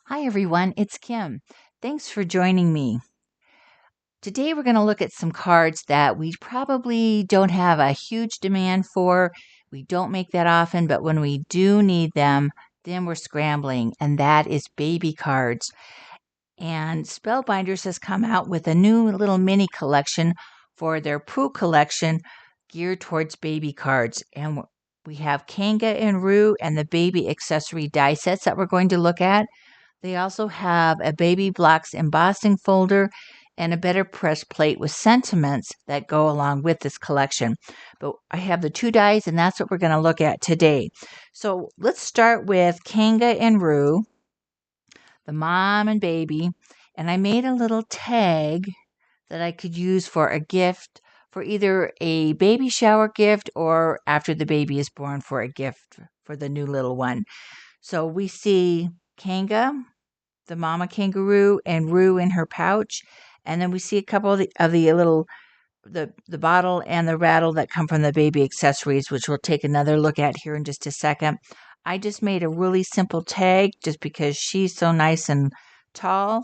Hi everyone, it's Kim. Thanks for joining me. Today we're going to look at some cards that we probably don't have a huge demand for. We don't make that often, but when we do need them, then we're scrambling, and that is baby cards. And Spellbinders has come out with a new little mini collection for their Pooh collection geared towards baby cards. And we have Kanga and Roo and the baby accessory die sets that we're going to look at. They also have a baby blocks embossing folder and a better press plate with sentiments that go along with this collection. But I have the two dies, and that's what we're going to look at today. So let's start with Kanga and Roo, the mom and baby. And I made a little tag that I could use for a gift, for either a baby shower gift or after the baby is born for a gift for the new little one. So we see Kanga, the mama kangaroo, and Roo in her pouch. And then we see a couple of the little the bottle and the rattle that come from the baby accessories, which we'll take another look at here in just a second. I just made a really simple tag just because she's so nice and tall.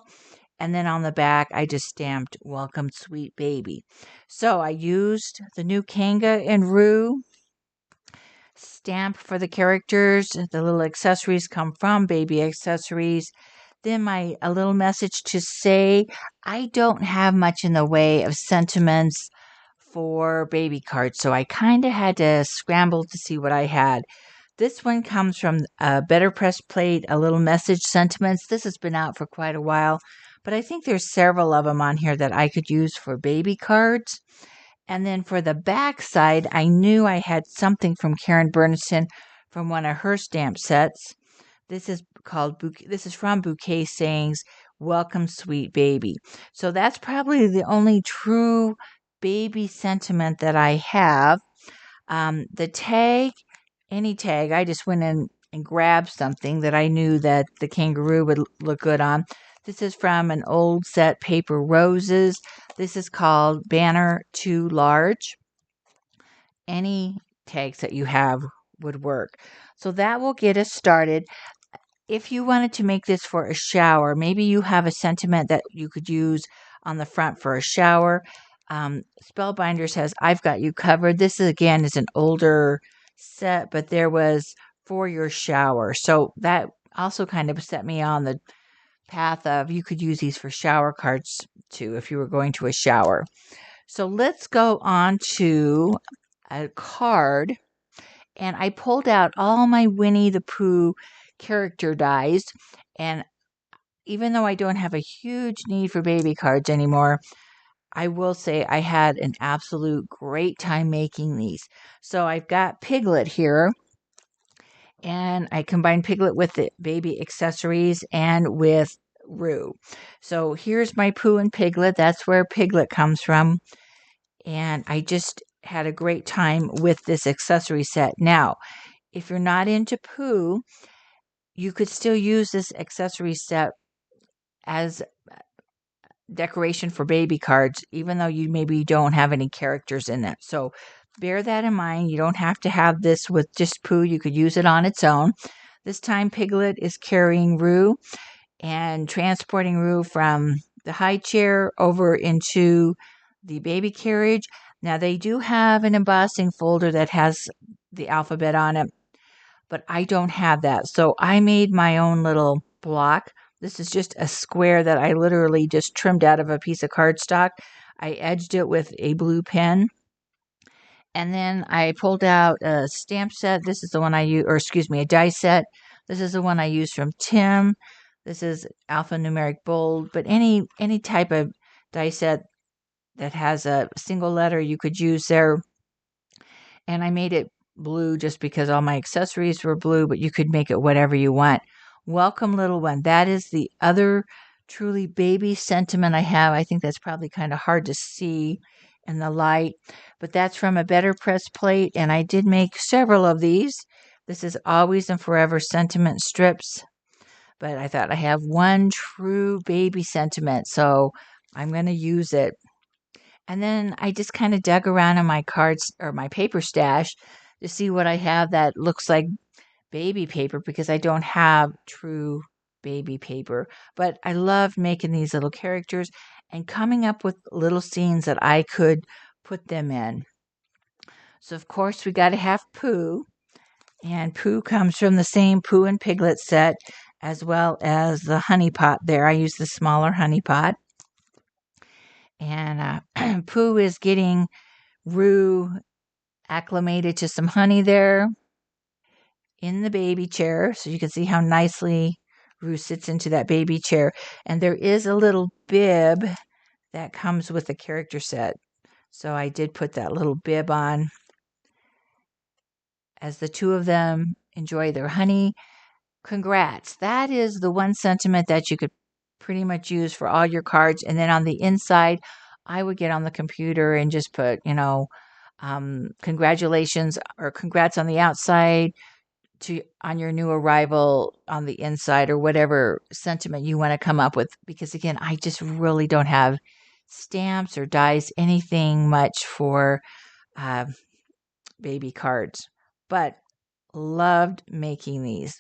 And then on the back, I just stamped "Welcome, Sweet Baby." So I used the new Kanga and Roo stamp for the characters. The little accessories come from baby accessories. Then a little message to say I don't have much in the way of sentiments for baby cards, so I kind of had to scramble to see what I had. This one comes from a Better Press Plate, a little message sentiments. This has been out for quite a while, but I think there's several of them on here that I could use for baby cards. And then for the back side, I knew I had something from Karen Bernstein from one of her stamp sets. This is from Bouquet Sayings, "Welcome, Sweet Baby." So that's probably the only true baby sentiment that I have. The tag, any tag, I just went in and grabbed something that I knew that the kangaroo would look good on. This is from an old set, Paper Roses. This is called Banner Too Large. Any tags that you have would work. So that will get us started. If you wanted to make this for a shower, maybe you have a sentiment that you could use on the front for a shower. Spellbinders has "I've Got You Covered." This again is an older set, but there was "For Your Shower." So that also kind of set me on the path of you could use these for shower cards too if you were going to a shower. So let's go on to a card. And I pulled out all my Winnie the Pooh character dies. And even though I don't have a huge need for baby cards anymore, I will say I had an absolute great time making these. So I've got Piglet here, and I combined Piglet with the baby accessories and with Roo. So here's my Pooh and Piglet. That's where Piglet comes from. And I just had a great time with this accessory set. Now, if you're not into Pooh, you could still use this accessory set as decoration for baby cards, even though you maybe don't have any characters in it. So bear that in mind. You don't have to have this with just Pooh. You could use it on its own. This time, Piglet is carrying Roo and transporting Roo from the high chair over into the baby carriage. Now, they do have an embossing folder that has the alphabet on it, but I don't have that. So I made my own little block. This is just a square that I literally just trimmed out of a piece of cardstock. I edged it with a blue pen. And then I pulled out a stamp set. This is the one I use, or excuse me, a die set. This is the one I used from Tim. This is alphanumeric bold, but any type of die set that has a single letter you could use there. And I made it blue just because all my accessories were blue, but you could make it whatever you want. Welcome, little one. That is the other truly baby sentiment I have. I think that's probably kind of hard to see in the light, but that's from a Better Press Plate, and I did make several of these. This is Always and Forever sentiment strips, but I thought I have one true baby sentiment, so I'm going to use it. And then I just kind of dug around in my cards or my paper stash to see what I have that looks like baby paper, because I don't have true baby paper. But I loved making these little characters and coming up with little scenes that I could put them in. So, of course, we got to have Pooh. And Pooh comes from the same Pooh and Piglet set, as well as the honey pot there. I use the smaller honey pot. And Pooh is getting Roo acclimated to some honey there in the baby chair. So you can see how nicely Roo sits into that baby chair. And there is a little bib that comes with the character set. So I did put that little bib on as the two of them enjoy their honey. Congrats. That is the one sentiment that you could pretty much use for all your cards. And then on the inside, I would get on the computer and just put, congratulations or congrats on the outside on your new arrival on the inside, or whatever sentiment you want to come up with. Because again, I just really don't have stamps or dies, anything much for uh, baby cards, but loved making these.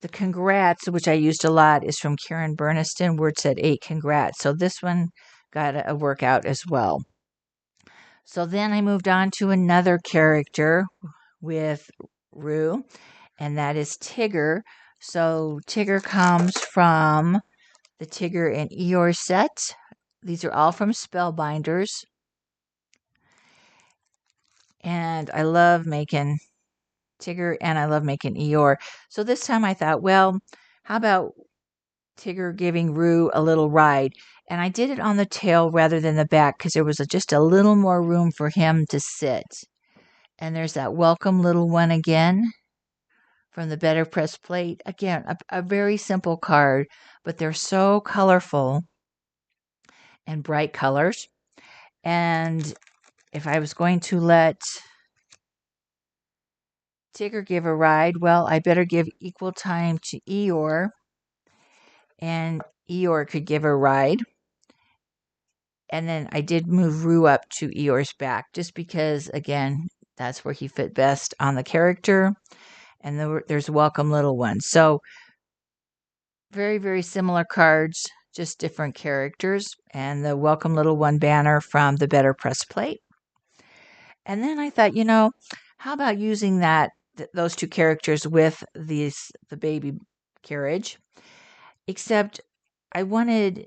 The congrats, which I used a lot, is from Karen Burniston, where it said 8 congrats. So this one got a workout as well. So then I moved on to another character with Roo, and that is Tigger. So Tigger comes from the Tigger and Eeyore set. These are all from Spellbinders. And I love making Tigger and I love making Eeyore. So this time I thought, well, how about Tigger giving Roo a little ride? And I did it on the tail rather than the back because there was just a little more room for him to sit. And there's that welcome little one again from the Better Press plate. Again, a very simple card, but they're so colorful and bright colors. And if I was going to let Tigger give a ride, well, I better give equal time to Eeyore, and Eeyore could give a ride. And then I did move Roo up to Eeyore's back, just because, again, that's where he fit best on the character. And there's Welcome Little One. So very, very similar cards, just different characters. And the Welcome Little One banner from the Better Press plate. And then I thought, how about using those two characters with the baby carriage? Except I wanted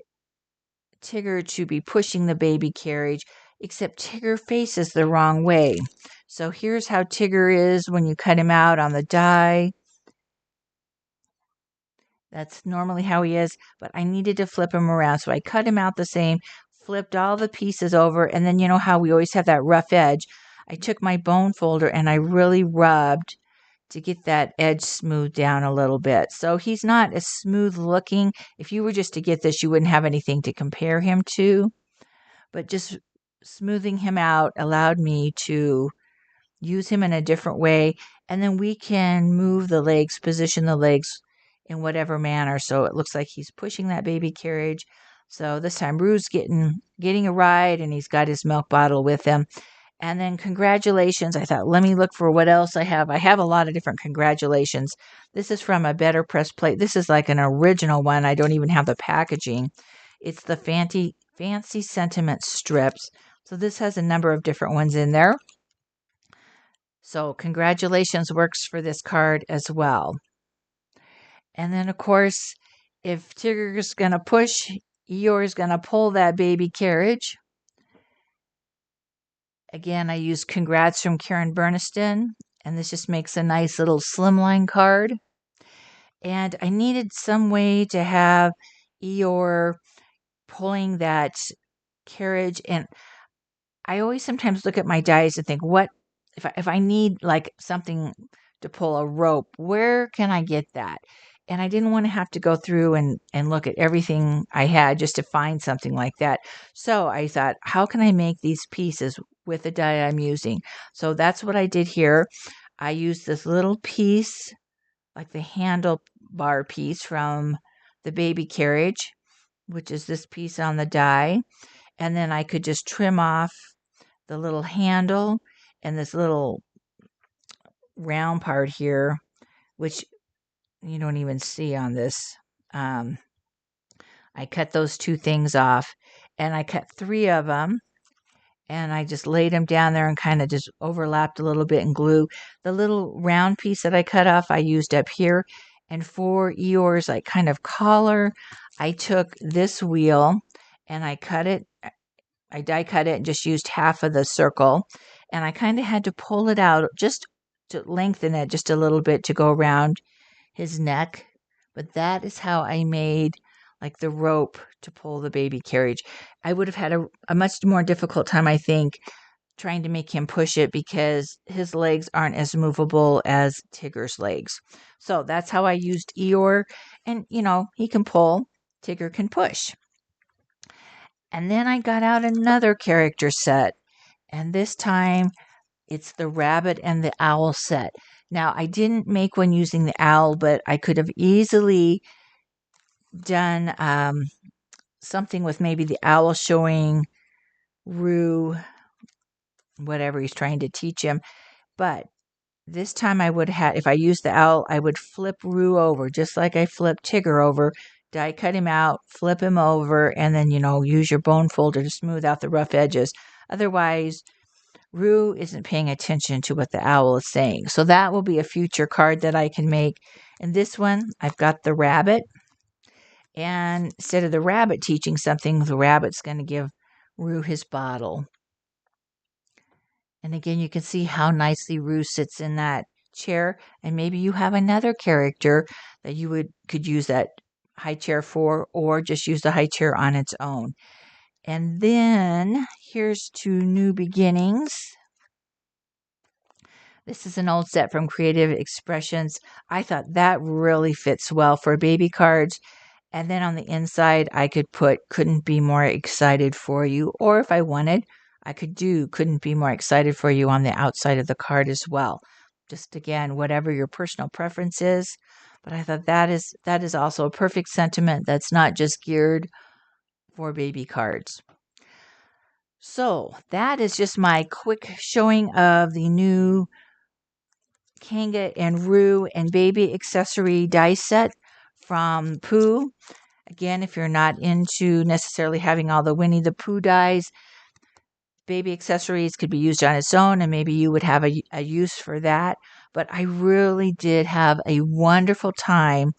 Tigger to be pushing the baby carriage, except Tigger faces the wrong way. So here's how Tigger is when you cut him out on the die. That's normally how he is, but I needed to flip him around. So I cut him out the same, flipped all the pieces over, and then you know how we always have that rough edge. I took my bone folder and I really rubbed to get that edge smoothed down a little bit. So he's not as smooth looking. If you were just to get this, you wouldn't have anything to compare him to. But just smoothing him out allowed me to use him in a different way. And then we can move the legs, position the legs in whatever manner. So it looks like he's pushing that baby carriage. So this time Roo's getting a ride, and he's got his milk bottle with him. And then congratulations. I thought, let me look for what else I have. I have a lot of different congratulations. This is from a Better Press plate. This is like an original one. I don't even have the packaging. It's the fancy sentiment strips. So this has a number of different ones in there. So congratulations works for this card as well. And then, of course, if Tigger's going to push, Eeyore's going to pull that baby carriage. Again, I use Congrats from Karen Burniston, and this just makes a nice little slimline card. And I needed some way to have Eeyore pulling that carriage. And I always sometimes look at my dies and think, what if I need like something to pull a rope, where can I get that? And I didn't want to have to go through and look at everything I had just to find something like that. So I thought, how can I make these pieces with the die I'm using? So that's what I did here. I used this little piece, like the handlebar piece from the baby carriage, which is this piece on the die. And then I could just trim off the little handle and this little round part here, which you don't even see on this. I cut those 2 things off, and I cut 3 of them, and I just laid them down there and kind of just overlapped a little bit and glue. The little round piece that I cut off, I used up here. And for Eeyore's like kind of collar, I took this wheel and I cut it. I die cut it and just used half of the circle. And I kind of had to pull it out just to lengthen it just a little bit to go around his neck. But that is how I made like the rope to pull the baby carriage. I would have had a much more difficult time, I think, trying to make him push it because his legs aren't as movable as Tigger's legs. So that's how I used Eeyore. And, he can pull, Tigger can push. And then I got out another character set. And this time it's the rabbit and the owl set. Now, I didn't make one using the owl, but I could have easily done something with maybe the owl showing Roo whatever he's trying to teach him. But this time I would have, if I used the owl, I would flip Roo over, just like I flipped Tigger over. Die cut him out, flip him over, and then, use your bone folder to smooth out the rough edges. Otherwise, Roo isn't paying attention to what the owl is saying. So that will be a future card that I can make. In this one, I've got the rabbit. And instead of the rabbit teaching something, the rabbit's going to give Roo his bottle. And again, you can see how nicely Roo sits in that chair. And maybe you have another character that you could use that high chair for, or just use the high chair on its own. And then here's to New Beginnings. This is an old set from Creative Expressions. I thought that really fits well for baby cards. And then on the inside, I could put couldn't be more excited for you. Or if I wanted, I could do couldn't be more excited for you on the outside of the card as well. Just again, whatever your personal preference is. But I thought that is also a perfect sentiment that's not just geared for baby cards. So that is just my quick showing of the new Kanga and Roo and baby accessory die set from Pooh. Again, if you're not into necessarily having all the Winnie the Pooh dies, baby accessories could be used on its own, and maybe you would have a use for that. But I really did have a wonderful time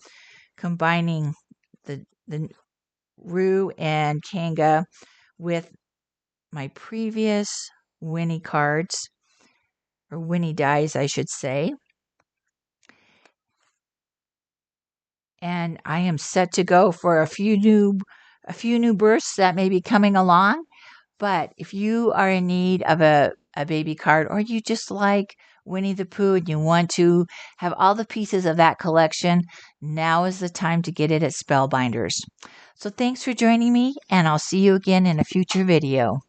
combining the Roo and Kanga with my previous Winnie cards, or Winnie dies, I should say. And I am set to go for a few new bursts that may be coming along. But if you are in need of a baby card, or you just like Winnie the Pooh and you want to have all the pieces of that collection, now is the time to get it at Spellbinders. So thanks for joining me, and I'll see you again in a future video.